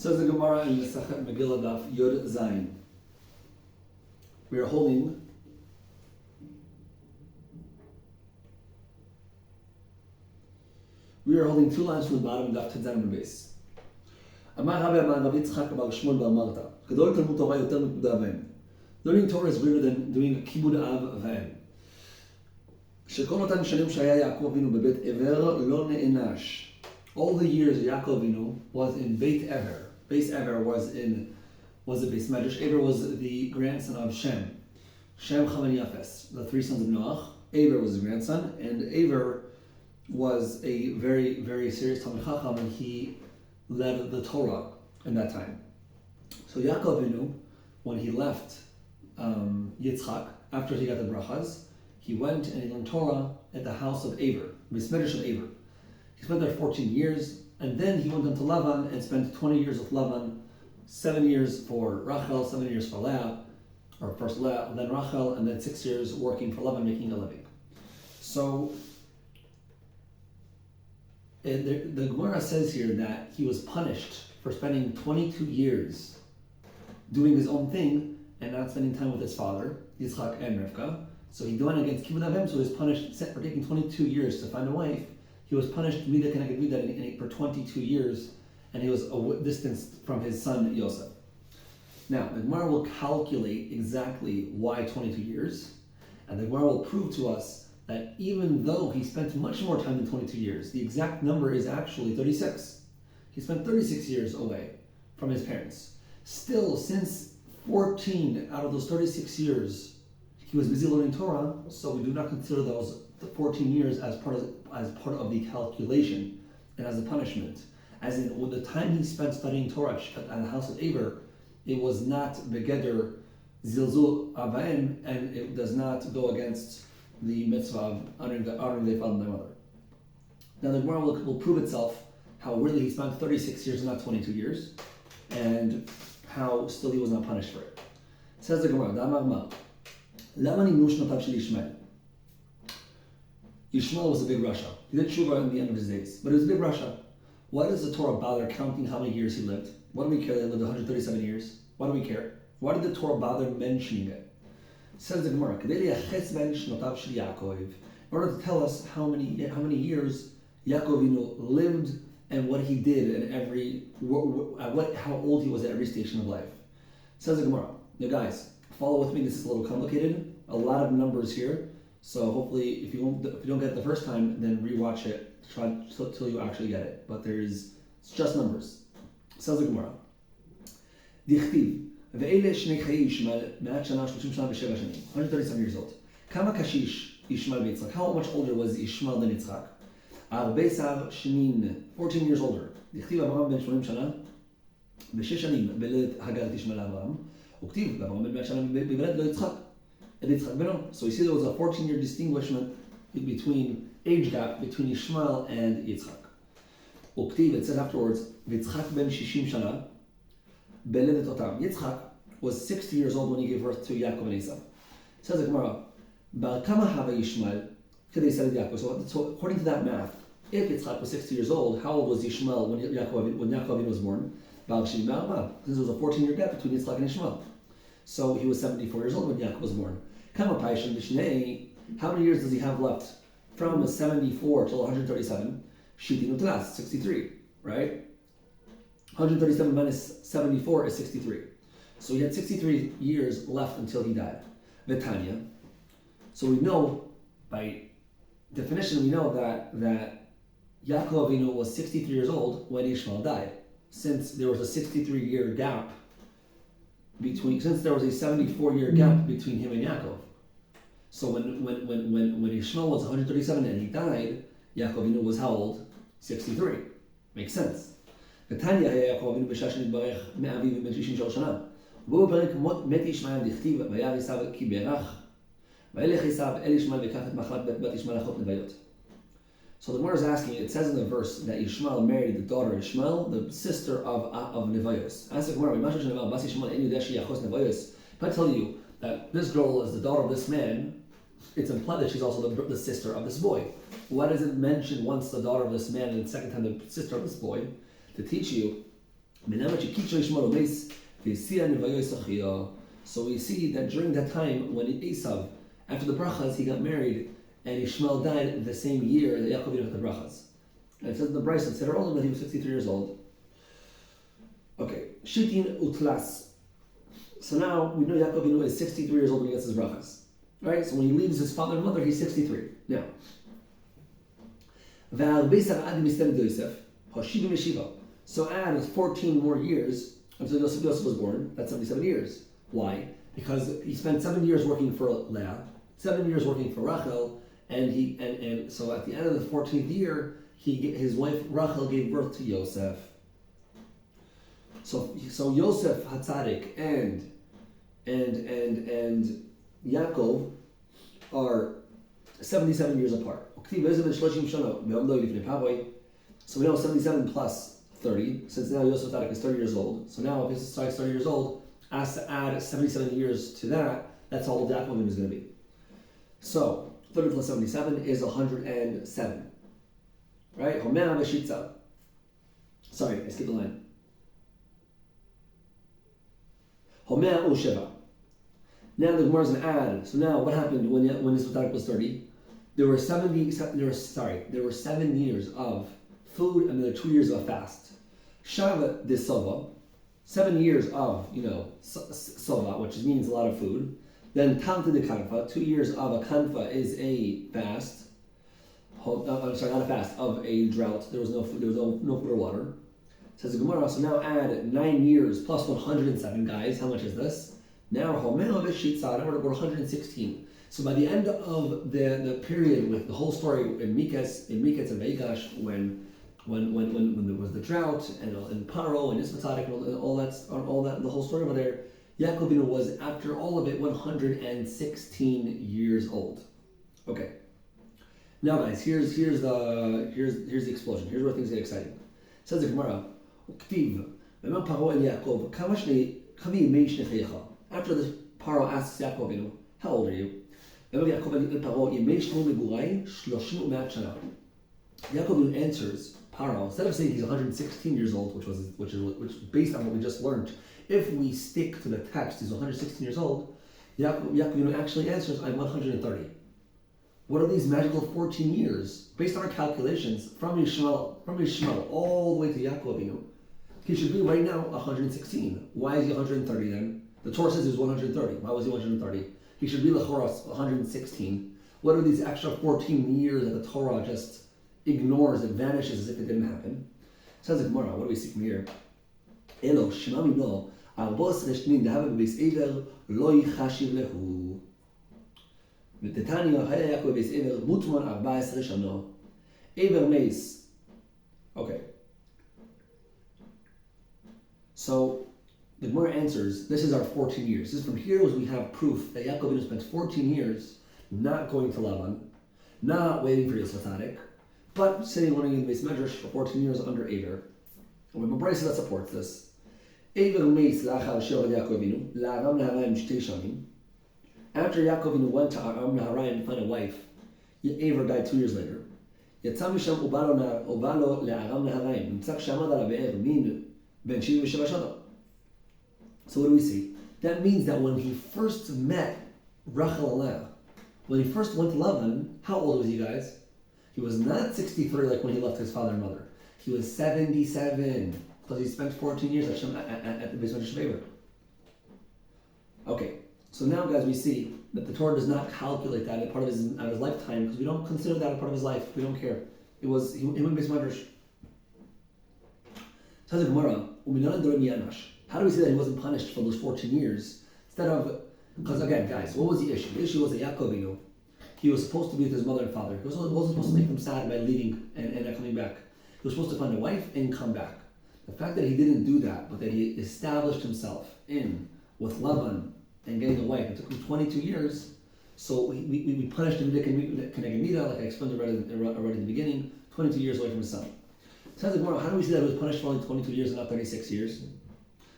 Says the Gemara in Masechet Megillah Daf Yud Zayin. We are holding two lines from the bottom of Daf Tzad on the base. Amar Rabbi Amar Rabbi Yitzchak Bar Shmuel Bar Marta. Gedol Talmud Torah yoter mikbud avim. Learning Torah is greater than doing a kibud av avim. שכל אותן שנים שהיה יעקב אבינו בבית עבר לא נענש. All the years Yaakov Avinu was in Beit Ever. Beit Ever was the base medrash. Ever was the grandson of Shem. Shem, Cham, and Yafes, the three sons of Noach. Ever was his grandson, and Ever was a very, very serious Talmid Chacham, and he led the Torah in that time. So Yaakov Avinu, when he left Yitzchak, after he got the brachas, he went and he learned Torah at the house of Ever, base medrash of Ever. He spent there 14 years, and then he went on to Lavan and spent 20 years with Lavan, 7 years for Rachel, 7 years for Leah, or first Leah, then Rachel, and then 6 years working for Lavan, making a living. So, the Gemara says here that he was punished for spending 22 years doing his own thing and not spending time with his father, Yitzchak and Rivka. So he went against Kibud Avim, so he was punished for taking 22 years to find a wife. He was punished Mida Keneged Mida for 22 years, and he was distanced from his son Yosef. Now, the Gemara will calculate exactly why 22 years, and the Gemara will prove to us that even though he spent much more time than 22 years, the exact number is actually 36. He spent 36 years away from his parents. Still, since 14 out of those 36 years, he was busy learning Torah, so we do not consider those the 14 years as part of the calculation and as a punishment. As in, with the time he spent studying Torah at the house of Eber, it was not begeder zilzul avaim, and it does not go against the mitzvah of honoring their father and their mother. Now the Gemara will prove itself how really he spent 36 years and not 22 years, and how still he was not punished for it. Says the Gemara, Lama nimnu shnotav shel Yishmael. Yishmael was a big Rasha. He did tshuva in the end of his days, but it was a big Rasha. Why does the Torah bother counting how many years he lived? Why do we care that he lived 137 years? Why do we care? Why did the Torah bother mentioning it? Says the Gemara, in order to tell us how many years Yaakov lived and what he did and how old he was at every station of life. Says the Gemara. Now guys, follow with me. This is a little complicated. A lot of numbers here. So hopefully, if you don't get it the first time, then rewatch it. Try till you actually get it. But it's just numbers. Says the Gemara. Dichtiv ve'ele shnei chayei Yishmael me'at shana 30 shana v'sheva shanim. 137 years old. Kama kashish Yishmael v'Yitzchak. How much older was Yishmael than Yitzchak? Arbei sar shnin. 14 years older. Dichtiv Avraham ben 80 shana v'shesh shanim beledet Hagar Yishmael Avraham. Uktiv Avraham ben 100 shana b'veled lo Yitzchak. So you see there was a 14-year distinguishment between age gap between Yishmael and Yitzchak. Uktiv, it said afterwards, Yitzchak ben 60 shana beledet otam. Yitzchak was 60 years old when he gave birth to Yaakov and Esau. Says the Gemara, Bar kama hava Yishmael kedei seled Yaakov. So according to that math, if Yitzchak was 60 years old, how old was Yishmael when Yaakov was born? Bar shivim ve'arba. Because there was a 14-year gap between Yitzchak and Yishmael. So he was 74 years old when Yaakov was born. Kama paishan b'shnei. How many years does he have left? From 74 till 137. Shitin utlas, 63, right? 137 minus 74 is 63. So he had 63 years left until he died. Vetanya. So we know, by definition, we know that Yaakov Avinu was 63 years old when Ishmael died. Since there was a 63-year gap since there was a 74-year gap between him and Yaakov. So when Ishmael was 137 and he died, Yaakov Avinu was how old? 63. Makes sense. ותניא היה יעקב אבינו בשעה שנתברך מאביו בן 63 שנה. ובו בפרק מת ישמעאל דכתיב וירא עשיו כי בירך וילך עשיו אל ישמעאל ויקח את מחלת בת ישמעאל אחות נוויות. So the Gemara is asking, it says in the verse that Ishmael married the daughter of Ishmael, the sister of Nevios. Ask the Gemara, if I tell you that this girl is the daughter of this man, it's implied that she's also the sister of this boy. Why does it mention once the daughter of this man and the second time the sister of this boy? To teach you So we see that during that time when Esav, after the brachas, he got married, and Ishmael died the same year that Yaakov got the brachas. And it says in the Brisa, it said earlier that he was 63 years old. Okay, Shitin Utlas. So now we know Yaakov is 63 years old when he gets his brachas. Right? So when he leaves his father and mother, he's 63. Now, so add 14 more years until Yosef was born. That's 77 years. Why? Because he spent 7 years working for Leah, 7 years working for Rachel, and so at the end of the 14th year, his wife Rachel gave birth to Yosef. So Yosef Hatzadik and Yaakov are 77 years apart. So we know 77 plus 30, since now Yosef Hatzadik is 30 years old. So now if he's 30 years old, has to add 77 years to that, that's how old Yaakov is going to be. So 30 plus 77 is 107. Right? Sorry, I skipped the line. Now the Gemara is going to add. So now what happened when this was 30? There were 7 years of food and then 2 years of a fast. Shava de Sova, 7 years of Sova, which means a lot of food. Then Tanta de Kanfa, 2 years of a Kanfa is a fast. Sorry, not a fast, of a drought. There was no food, there was no food or water. Says the Gemara, so now add 9 years plus 107, guys. How much is this? Now we're 116. So by the end of the period with the whole story in Miketz and Veigash, when there was the drought and Paro and Ismatadik and all that, the whole story over there, Yaakov was, after all of it, 116 years old. Okay. Now, guys, here's the explosion. Here's where things get exciting. It says the Gemara, after this, Paro asks Yaakov, how old are you? Yaakov answers Paro, instead of saying he's 116 years old, which based on what we just learned, if we stick to the text, he's 116 years old. Yaakov actually answers, I'm 130. What are these magical 14 years? Based on our calculations, from Ishmael all the way to Yaakov, he should be right now 116. Why is he 130 then? The Torah says he was 130. Why was he 130? He should be Lechoros 116. What are these extra 14 years that the Torah just ignores, it vanishes as if it didn't happen? Says the Gemara, what do we see from here? Elo shemami no, arbos reshnin dehav beis ever lo yichashiv lehu. V'tetanya haya Yaakov beis ever mutman 14 shana. Ever meis. Okay. So the Gemara answers, this is our 14 years. This is from here we have proof that Yaakov spent 14 years not going to Lavan, not waiting for Yosef Hatzadik, but sitting learning in the Beis Medrash for 14 years under Eber. And we have a brisa that supports this. Eber meis la'achar she'od Yaakov la'aram naharayim shtei shamim. After Yaakov went to Aram Naharayim to find a wife, Eber died 2 years later. יצא משם ובא לו לארם נהריים, נמצא כשעמד על הבאר מין בן 77 שנה. So what do we see? That means that when he first met Rachel and Leah, when he first went to Lavan, how old was he, guys? He was not 63 like when he left his father and mother. He was 77 because he spent 14 years at the Beis Medrash. Okay, so now, guys, we see that the Torah does not calculate that as part of his lifetime because we don't consider that a part of his life. We don't care. It was him and Beis Medrash. Says the Gemara, how do we see that he wasn't punished for those 14 years? Instead of, because again, guys, what was the issue? The issue was that Yaakov, he was supposed to be with his mother and father. He wasn't supposed to make them sad by leaving and not coming back. He was supposed to find a wife and come back. The fact that he didn't do that, but that he established himself with Lavan and getting a wife, it took him 22 years. So we punished him Keneged Mida, like I explained already in the beginning, 22 years away from his son. Says the Gemara, how do we see that he was punished for only 22 years and not 36 years?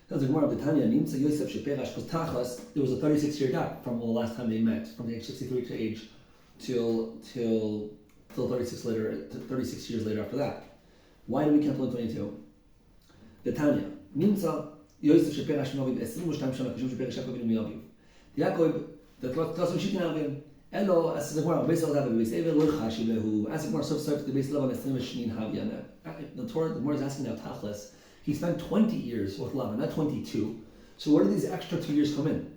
Says the Gemara of the Tanya, Nimtza Yosef Sheperash, because Tachlas, there was a 36-year gap from the last time they met, from the age 63 to age till 36 years later after that. Why do we count 22? The Tanya, נמצא יוסף שפרש מאביו 22 שנה כשם שפרש יעקב אבינו מאביו. יעקב, the class of Shitin Avim, Elo, as the Gemara, base of the base, ever look hashi lehu. As the Gemara starts the base level, Esrim Shnin Haviyana. The Torah, the Gemara is asking now Tachlis. He spent 20 years with Lavan, not 22. So where do these extra 2 years come in?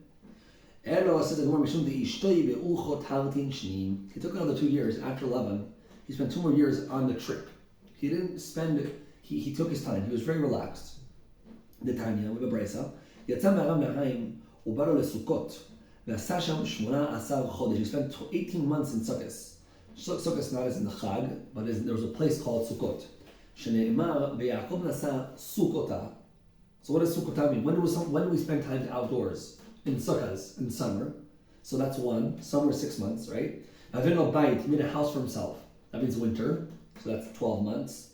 Elo, says the Gemara, Mishum de Ishtoi be'uchot haltin shnin. He took another 2 years after Lavan. He spent 2 more years on the trip. He didn't spend. He took his time. He was very relaxed. The Tanya with the Brisa. Yatzam me'aram me'aim ubaro leSukkot. He spent 18 months in Sukkot. Sukkot not as in the Chag, but there was a place called Sukkot. So what does Sukkot mean? When do we spend time outdoors? In Sukkot, in summer. So that's one. Summer 6 months, right? Avinu Bait, he made a house for himself. That means winter. So that's 12 months.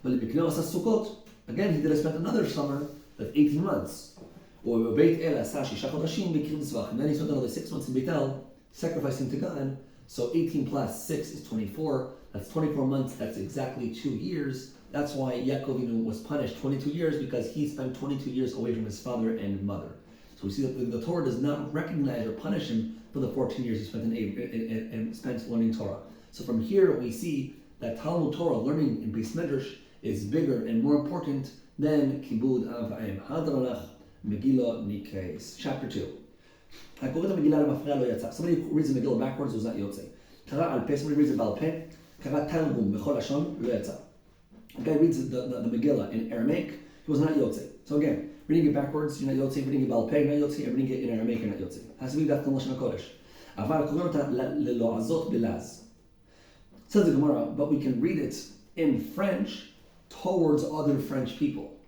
But Sukkot, again, he did spend another summer, that's 18 months. And then he spent another 6 months in Beit El, sacrificing to God. So 18 plus 6 is 24. That's 24 months. That's exactly 2 years. That's why Yaakov was punished 22 years, because he spent 22 years away from his father and mother. So we see that the Torah does not recognize or punish him for the 14 years he spent and spent learning Torah. So from here we see that Talmud Torah, learning in Beis Medrash, is bigger and more important than Kibud Avayim. Hadralach Megillah Nikreis. Chapter 2. Somebody who reads the Megillah backwards was not Yotze. Somebody reads it Baal Peh. A guy reads the Megillah in Aramaic, he was not Yotze. So again, reading it backwards, you're not Yotze. Reading it Baal Peh, you're not Yotze. And reading it in Aramaic, you're not Yotze. It has to be that from Lashon HaKodesh. Says the Gemara, but we can read it in French towards other French people,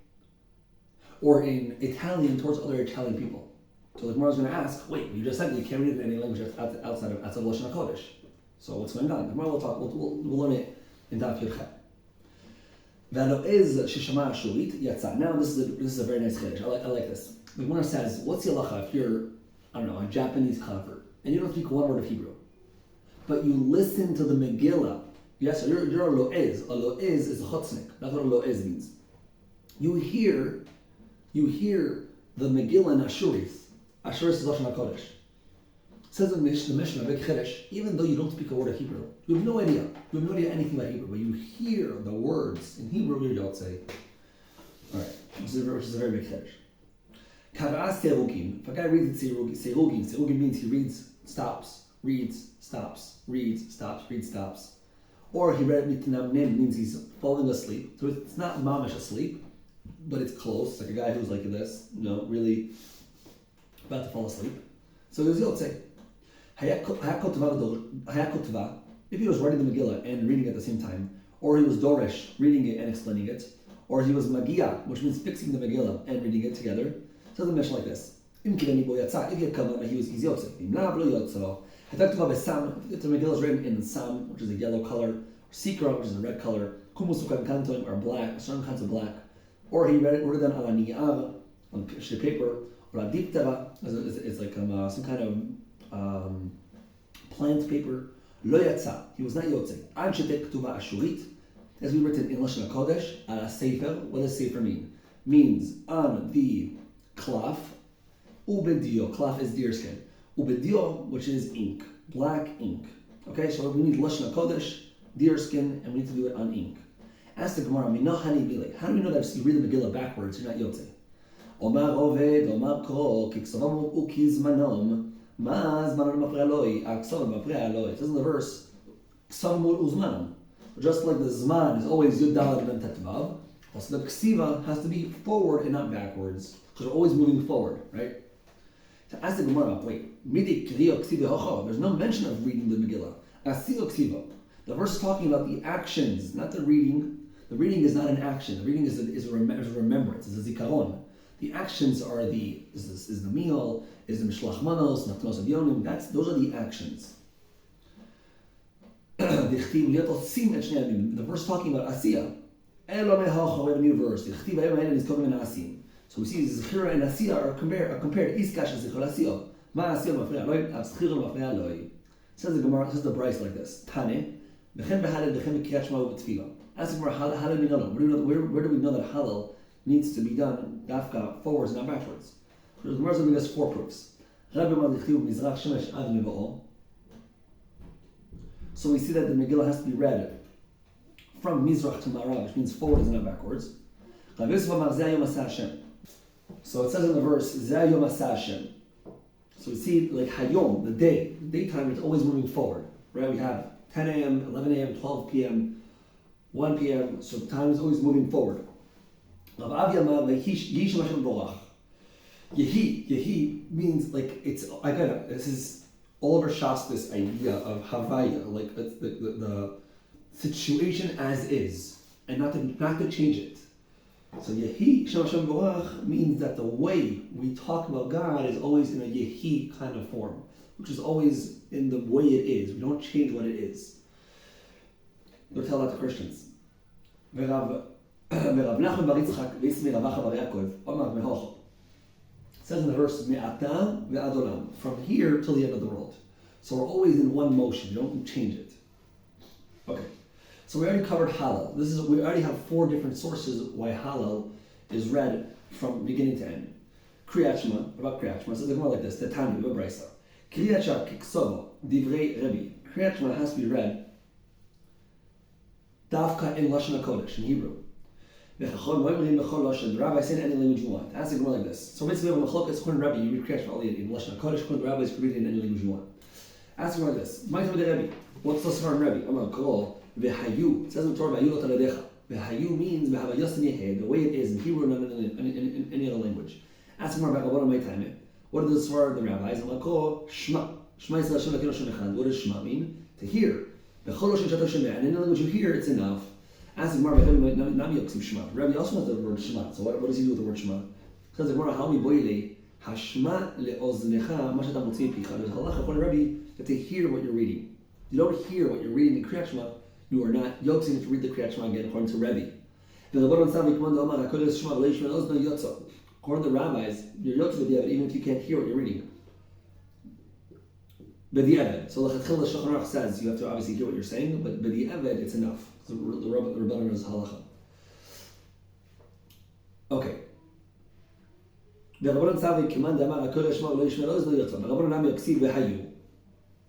or in Italian towards other Italian people. So the Gemara is going to ask, wait, you just said you can't read it in any language outside of Lashon HaKodesh. So what's going on? The Gemara will talk. We'll learn it in Daf Yudchet. Now this is a very nice chiddush. I like this. The Gemara says, what's the halacha if you're, I don't know, a Japanese convert and you don't speak one word of Hebrew, but you listen to the Megillah? Yes, so you're a lo'ez. A lo'ez is a chutznik. That's what a lo'ez means. You hear the Megillah in Ashuris. Ashuris is Lashon HaKodesh. Says the Mishnah, big chiddush, even though you don't speak a word of Hebrew, you have no idea. You have no idea anything about Hebrew, but you hear the words in Hebrew, you don't say. Alright, which is a very big chiddush. Kava'as serugim. If a guy reads it serugim means he reads, stops, reads, stops, reads, stops, reads, stops. Or he read mitnamnim, means he's falling asleep. So it's not mamish asleep, but it's close. Like a guy who's like this, really about to fall asleep. So there's Yotzei. If he was writing the Megillah and reading it at the same time, or he was Doresh, reading it and explaining it, or he was Magia, which means fixing the Megillah and reading it together, so the Mishnah like this. If he had come, he's Yotzei. If the Megillah is written in Sam, which is a yellow color, or Sikra, which is a red color, Kumusukan Kantoim, or black, certain kinds of black, or he wrote it on a niyar, on paper, or a diptera, it's like some kind of plant paper. Lo yatsa, he was not yotzei. Ad shetek ktuva ashurit, as we written in Lashon HaKodesh, a sefer. What does sefer mean? Means on the cloth. Ubedio, cloth is deerskin. Ubedio, which is ink, black ink. Okay, so we need Lashon HaKodesh, deerskin, and we need to do it on ink. Ask the Gemara, Minachani Bilek. How do we know that if you read the Megillah backwards, you're not yotzei? Omar Oved, Omar Kro, Kiksavam Ukizmanom. It says in the verse, just like the Zman is always Yud Daled Ben Tetvav, also the Ksiva has to be forward and not backwards, because we're always moving forward, right? So ask the Gemara, wait, there's no mention of reading the Megillah. The verse is talking about the actions, not the reading. The reading is not an action. The reading is a remembrance, is a zikaron. The actions are is the meal, is the mishlach manos, matnos avyonim. Those are the actions. The verse talking about asiya. We have a new verse. So we see zechira and asiya are compared. Iskash and zechira asiya. Ma asiya mafreya loy, abschira mafreya loy. Says the Gemara, says the Bryce like this. Tane, v'chem b'halel v'chem b'kriyat shema u'b'tefila. Ask the Gemara, how do we know that? Where do we know that halal needs to be done dafka forwards, not backwards. The Gemara is giving us 4 proofs. So we see that the Megillah has to be read from Mizrach to Marav, which means forwards and not backwards. So it says in the verse, Zeh Yom Aseh Hashem. So we see like Hayom, the daytime is always moving forward, right? We have 10 a.m., 11 a.m., 12 p.m., 1 p.m., so time is always moving forward. Yehi means like it's, again, this is all over Shas, this idea of Havaya, like the situation as is, and not to change it. So Yehi Shem Hashem Borach means that the way we talk about God is always in a Yehi kind of form, which is always in the way it is. We don't change what it is. We'll tell that to Christians. It says in the verse, Me'ata ve'adolam, from here till the end of the world. So we're always in one motion. We don't change it. Okay. So we already covered Hallel. We already have 4 different sources why Hallel is read from beginning to end. Kriyat Shema, about Kriyat Shema, says more like this, the Tanya, the Brisa. Kriyat Shema kiksovo, divrei Rebbe. Kriyat Shema has to be read Dafka in Lashon HaKodesh, in Hebrew. The rabbi say in any language you want. Ask it more like this. So basically, when Mechlokas Chon Rebbe, you read Kriyat Shema only in Lashon HaKodesh, Chon rabbis can read it in any language you want. Ask it more like this. What's the Svar in Rebbe? I'm going to call V'hayu. It says in the Torah, V'hayu lo taladecha. V'hayu means V'havayos the way it is in Hebrew and not in any other language. Ask more about what am I time? What are the Svar the rabbis? I'm going to call Shema. Shema Yisrael Hashem Elokeinu Hashem Echad. What does Shema mean? To hear. And in any language you hear, it's enough. Ask the Gemara, Rabbi also wants the word Shema. So what does he do with the word Shema? It says the Gemara, Hami boile Hashma leoznecha mashata motzi picha. There's halacha for Rabbi that they hear what you're reading. You don't hear what you're reading in Kriyat Shema, you are not yotzing to read the Kriyat Shema again, according to Rabbi. According to the rabbis, you're yotzing with the Evid, even if you can't hear what you're reading. But the Evid. So the Shulchan Aruch says you have to obviously hear what you're saying, but the Evid, it's enough. So the Rebbeinu is halacha. Okay. The Rabbanan Savi Kiman Damar HaKodesh Shema Lo Yishmer Oz Lo Yotzam. The Rabbanan Nami Yaksiv V'hayu. It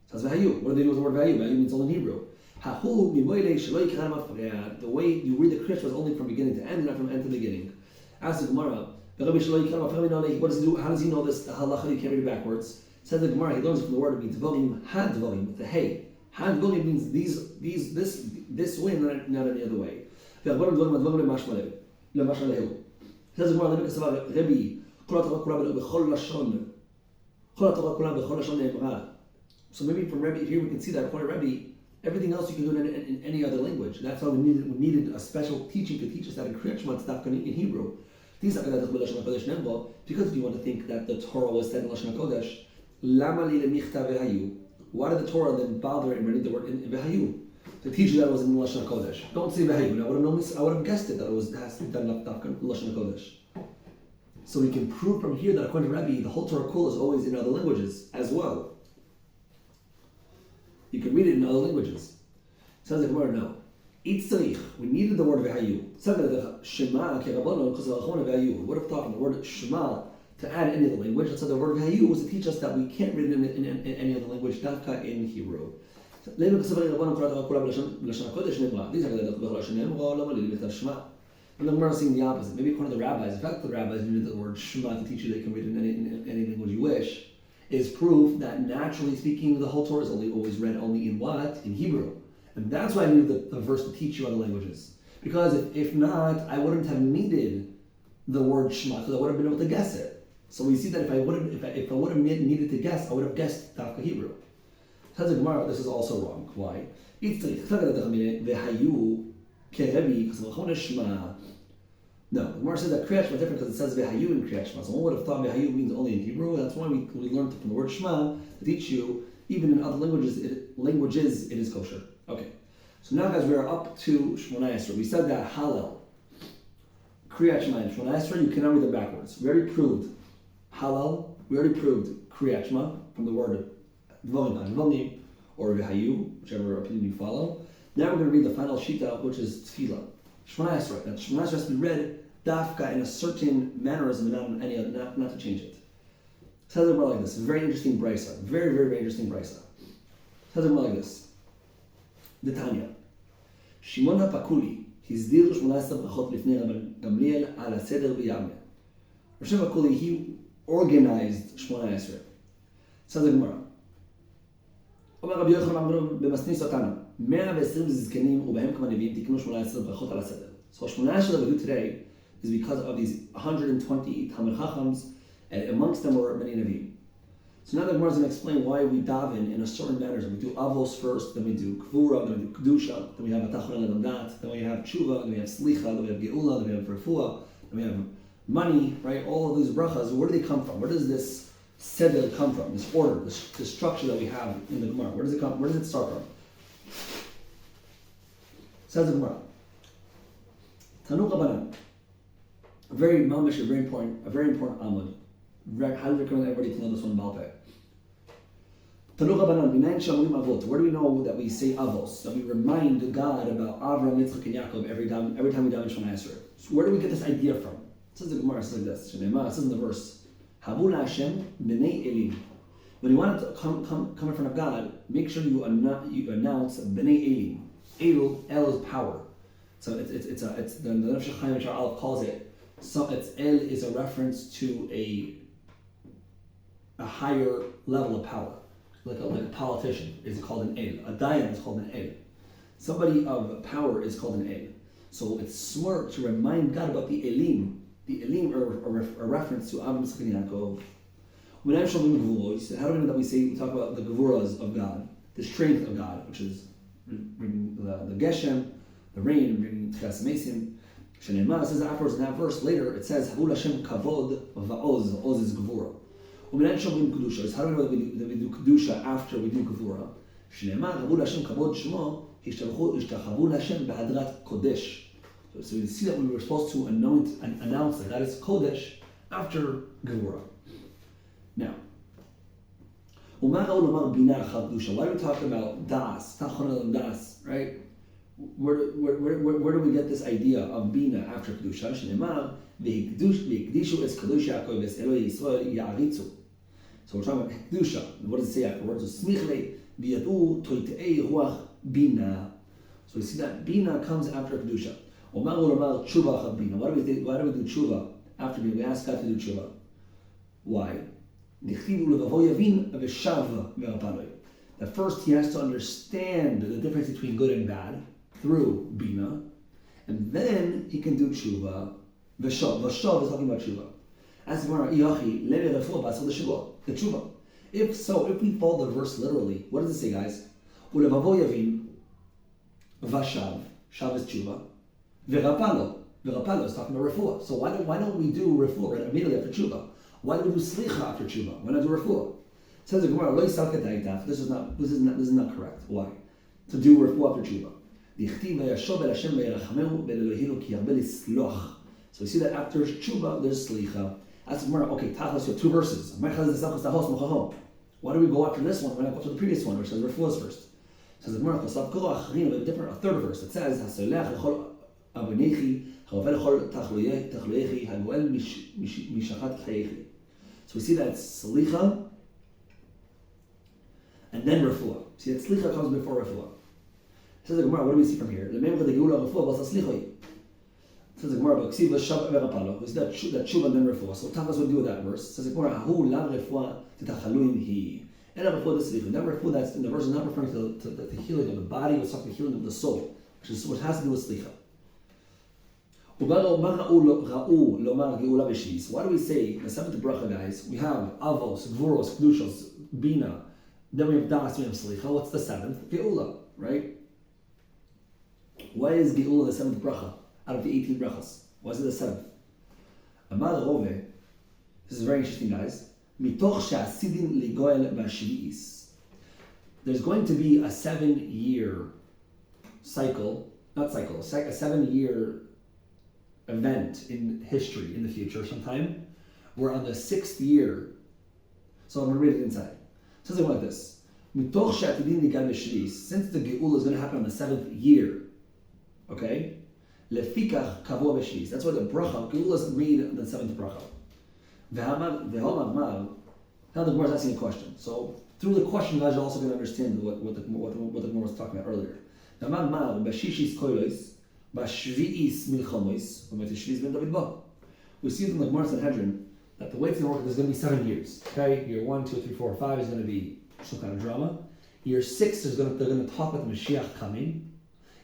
says V'hayu. What do they do with the word V'hayu? V'hayu means all in Hebrew. Hahu Mimoyle Shelo Yikran Mafreya. The way you read the Krish was only from beginning to end, not from end to beginning. Ask the Gemara. The Rabbi Shelo Yikran Mafreya. What does he do? How does he know this? The halacha you can't read it backwards. Says the Gemara. He learns from the word it means Dvorim Had Dvorim with the Hey. Had Dvorim means this way, not any other way. The Rabbanan Dvorim Dvorim Lemashmalehu. Says the Gemara. Let me say about Rabbi. So maybe from Rebbe here we can see that according to Rebbe, everything else you can do in any other language. That's why we needed a special teaching to teach us that in Kriyat Shema it's not in Hebrew. Because if you want to think that the Torah was said in Lashon HaKodesh, why did the Torah then bother in writing the word in V'hayu? To teach you that it was in Lashon HaKodesh. Don't say V'hayu. I would have guessed it that it has to be done in Lashon HaKodesh. So we can prove from here that according to Rabbi, the whole Torah Kul is always in other languages as well. You can read it in other languages. Sounds like Gemara, no. Itzarich, we needed the word V'hayu. Shema kerabbanon k'zalachon V'hayu. What if talking the word Shema to add any other language? So the word V'hayu was to teach us that we can't read it in any other language, dafka in Hebrew. These are and the Gemara is saying the opposite. Maybe according to the rabbis, in fact the rabbis needed the word Shema to teach you they can read it in any language you wish, is proof that naturally speaking the whole Torah is always read only in what? In Hebrew. And that's why I needed the verse to teach you other languages. Because if not, I wouldn't have needed the word Shema, because I would have been able to guess it. So we see that if I would have needed to guess, I would have guessed Dafka Hebrew. Says the Gemara, this is also wrong. Why? No, the Gemara says that Kriyat Shema is different because it says V'hayu in Kriyat Shema. So one would have thought V'hayu means only in Hebrew. That's why we learned from the word Shema to teach you, even in other languages it is kosher. Okay, so now guys, we are up to Shmoneh Esrei. We said that Hallel, Kriyat Shema, and Shmoneh Esrei, you cannot read them backwards. We already proved Hallel, we already proved Kriyat Shema from the word Dvorim or V'hayu, whichever opinion you follow. Now we're going to read the final Shita, which is Tefillah. Shmoneh Esrei. Now Shmoneh Esrei has to be read dafka in a certain mannerism and not to change it. Says it more like this. Very interesting brisa. Very, very, very interesting brisa. Says it more like this. The Tanya. Shimon HaPakuli הזדיר 18 ברכות לפני רבן גמליאל על הסדר ביבנה. Shimon HaPakuli, he organized 18. Says the Gemara. אומר רבי יוחנן אמרו במסניס אותנו, 120 זקנים ובהם כמה נביאים תיקנו 18 ברכות על הסדר. So 18 that we do today is because of these 120 Talmid Chachams, and amongst them were many Nevi'im. So now the Gemara is going to explain why we daven in a certain manner. So we do Avos first, then we do Kvura, then we do Kedusha, then we have Atachon and Adat, then we have Tshuva, then we have Slicha, then we have Geula, then we have Refuah, then we have money, right? All of these brachas, where do they come from? Where does this seder come from? This order, this structure that we have in the Gemara, where does it come? Where does it start from? Says the Gemara. Tanu Rabbanan. A very important amud. Highly recommend everybody to know this one Balpeh. Tanu Rabbanan, Minayin Shamrim Avot. Where do we know that we say Avos? That we remind God about Avraham, Yitzchak, and Yaakov every time we daven Shemona Esrei. So where do we get this idea from? It says the Gemara, it says like this. It says in the verse, Havu Hashem B'nei Elim. When you want to come in front of God, make sure you announce B'nei Elim. El is power. So it's the Nefesh Chaim Aleph calls it. So it's El is a reference to a higher level of power, like a politician is called an El. A Dayan is called an El. Somebody of power is called an El. So it's smart to remind God about the Elim. The Elim are a reference to Avraham, Yitzchak, and Yaakov. When I'm showing the Gevuros, how do we know that we talk about the Gevuras of God, the strength of God, which is the Geshem, the rain, bringing Tchias Mesim. Shenema says afterwards in that verse later, it says Havul Hashem Kavod Va'oz. Oz is Gevura. U'minan Shomrim Kedusha is how do we know that we do Kedusha after we do Gevura? Shenema Havul Hashem Kavod Shmo Ishtachavu Hashem Behadrat Kodesh. So we see that we were supposed to announce that is Kodesh after Gevura. Now, why do we talk about Das, Tachon Das, right? Where do we get this idea of Bina after Kedusha? Shneimar v'hikdishu es Kadosh Yaakov es Eloi Yisrael ya'aritzu. So we're talking about Kedusha. What does it say afterwards? So smichle v'yadu toitei ruach Bina. So we see that Bina comes after Kedusha. Omar u'omar tshuva chad Bina. Why do we do tshuva after Bina? We ask God to do tshuva. Why? That first he has to understand the difference between good and bad through Bina, and then he can do tshuva. Vashav is talking about tshuva. As the tshuva. If we follow the verse literally, what does it say, guys? Vashav. Shav is tshuva. Verapalo is talking about refuah. So why don't we do refuah right immediately after tshuva? Why do we do slicha after tshuva? Why not do refuah? It says the Gemara, this is not correct. Why? To do refuah after tshuva. So we see that after tshuva there's slicha. That's the Gemara. Okay, Tachlis, you have two verses. Why do we go after this one? Why not go to the previous one, which says refuah first? It says the Gemara, a third verse. It says so we see that slicha and then refuah. See that slicha comes before refuah. Says the Gemara, what do we see from here? The member of the geula refuah was a slicha. Says the Gemara, we see that tshuva and then refuah. So Tachas would do with that verse. Says the Gemara, hu la refuah titachaluim hi. And refuah the slicha. That refuah that's in the verse is not referring to the healing of the body, it's talking the healing of the soul, which has to do with slicha. Why do we say the seventh bracha, guys? We have Avos, Gvuros, Kedushos, Bina, then we have Das, we have Slicha. What's the seventh? Geula, right? Why is Geula the seventh bracha out of the 18 brachas? Why is it the seventh? Amar Rove, this is very interesting, guys. Mitoch she'asidin ligoel b'shvi'is. There's going to be a 7-year cycle, a 7-year event in history in the future sometime. We're on the 6th year. So I'm going to read it inside. It says it like this. Since the Geula is going to happen on the 7th year, okay? Lefikach kavua b'shvis. That's why the bracha, Geula is made on the 7th bracha. Now the Gemara is asking a question. So through the question, you guys are also going to understand what the Gemara was talking about earlier. We see from the Gemara Sanhedrin that the way it's going to work is going to be 7 years. Okay, year 1, 2, 3, 4, 5 is going to be some kind of drama. Year 6 they're going to talk about the Mashiach coming.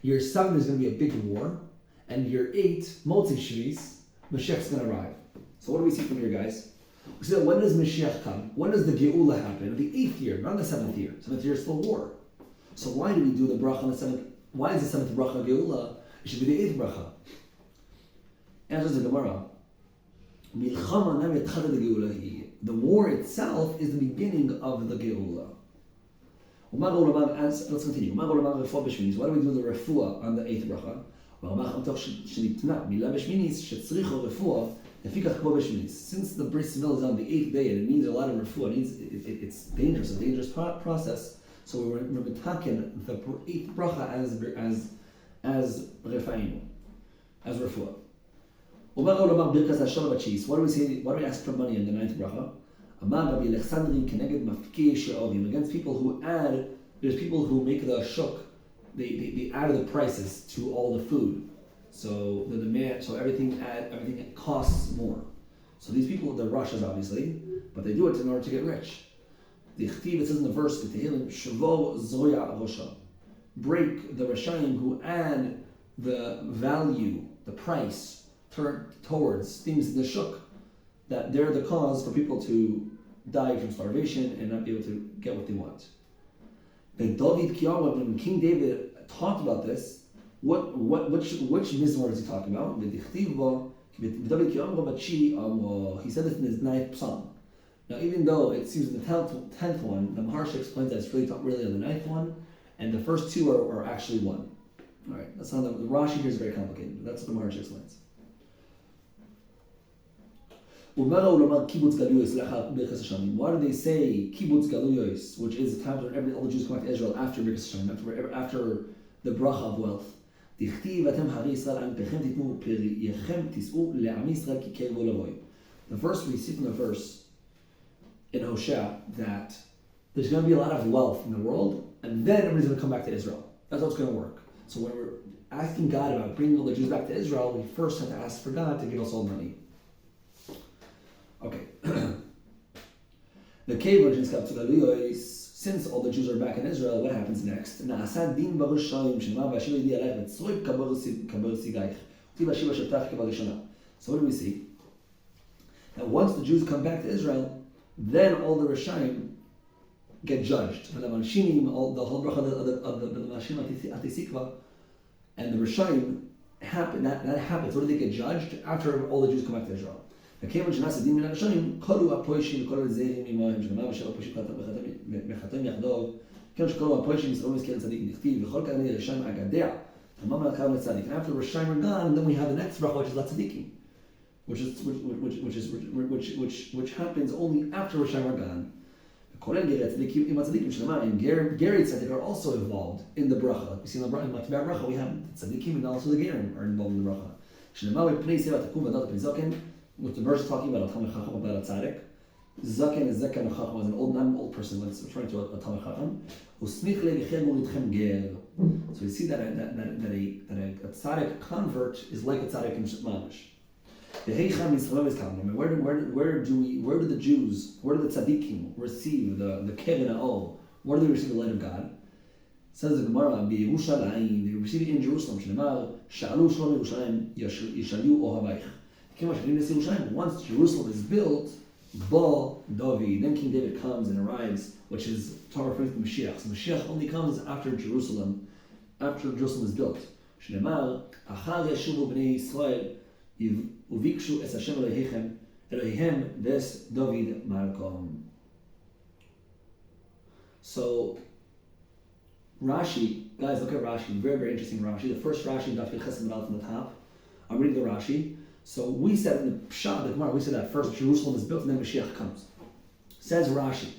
Year 7 is going to be a big war, and year 8, Motzi Shvis, Mashiach's going to arrive. So what do we see from here, guys? We see that when does Mashiach come? When does the Geula happen? The 8th year, not the 7th year. 7th year is still war. So why do we do the bracha on the 7th? Why is the 7th bracha Geula? It should be the 8th bracha. Answers the Gemara. The war itself is the beginning of the Geula. Let's continue. Why do we do the refuah on the 8th bracha? Since the bris milah is on the 8th day and it needs a lot of refuah, it's dangerous, a dangerous process. So we're metaken the 8th bracha as refainu, as refuah. Why do we say? Why do we ask for money in the 9th bracha? Against people who add. There's people who make the shuk. They add the prices to all the food. So the demand, so everything costs more. So these people, they're Russians obviously, but they do it in order to get rich. The Chtiv, it says in the verse, break the Rashayim who add the value, the price, towards things in the shuk, that they're the cause for people to die from starvation and not be able to get what they want. When King David talked about this, which mizmor is he talking about? He said this in his 9th psalm. Now, even though it seems in the 10th one, the Maharsha explains that it's really on the 9th one, and the first 2 are actually one. All right, that's not the Rashi here is very complicated, but that's what the Maharsha explains. Why do they say kibbutz galuyos, which is the time when all the Jews come back to Israel after Birkas Hashem, after the bracha of wealth? The verse, we see from the verse in Hosea that there's going to be a lot of wealth in the world, and then everybody's going to come back to Israel. That's how it's going to work. So when we're asking God about bringing all the Jews back to Israel, we first have to ask for God to give us all money. Okay. The Kev, since all the Jews are back in Israel, what happens next? So what do we see? That once the Jews come back to Israel, then all the Rishayim get judged. The whole bracha of the Mashim Atisikva and the Rishayim happen. That happens. When do they get judged? After all the Jews come back to Israel. וכיוון שנעשה דין מן הרשעים, כלו הפוישים וכל הזהירים עמהם, שנאמר אשר הפוישים וחתם יחדיו, כיוון שכלו הפוישים ישרדו מזכיר צדיק נכתיב, וכל כאלה רשעים אגדע, תמם מלכם לצדיק. And after Rishayim are gone, and then we have the next bracha, which is Latzadikim, which happens only after Rishayim are gone. כולל גרי הצדיקים עם הצדיקים שלמה, and Geri Tzadik are also involved in the bracha. Like we see in the bracha, we have tzadikim and also the Gerim are involved in the bracha. שנאמר בפני סבא תקום ודעת פני זקן, which the verse is talking about a Talmid Chacham, about a tzaddik. Zaken is Zaken Chacham, was not an old person, but it's referring to a Talmid Chacham. So we see that a tzaddik convert is like a tzaddik in Mamish. Where do the Jews, where do the tzaddikim receive the Kevin Na'ol? Where do they receive the light of God? Says the Gemara, they receive it in Jerusalem. Once Jerusalem is built, then King David comes and arrives, which is Torah referring to Mashiach. So Mashiach only comes after Jerusalem is built. So Rashi, guys, look at Rashi. Very, very interesting Rashi. The first Rashi in Daf Chesed Medal from the top. I'm reading the Rashi. So we said in the Pshat, the Gemara, we said that first Jerusalem is built and then Mashiach comes. Says Rashi,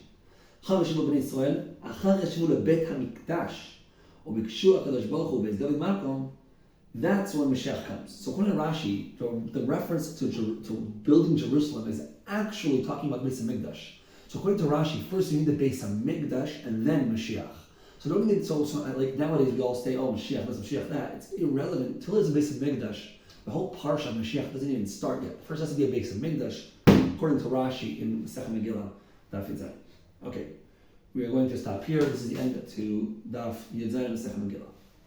that's when Mashiach comes. So according to Rashi, the reference to building Jerusalem is actually talking about Beis HaMikdash. So according to Rashi, first you need the Beis HaMikdash and then Mashiach. So don't get so like nowadays we all say, oh Mashiach this, Mashiach that. It's irrelevant until there's a Beis HaMikdash. The whole parsha of Mashiach doesn't even start yet. First has to be a Beis HaMikdash, according to Rashi in Masechet Megillah, Daf Yud Zayin. Okay, we are going to stop here. This is the end to Daf Yud Zayin Masechet Megillah.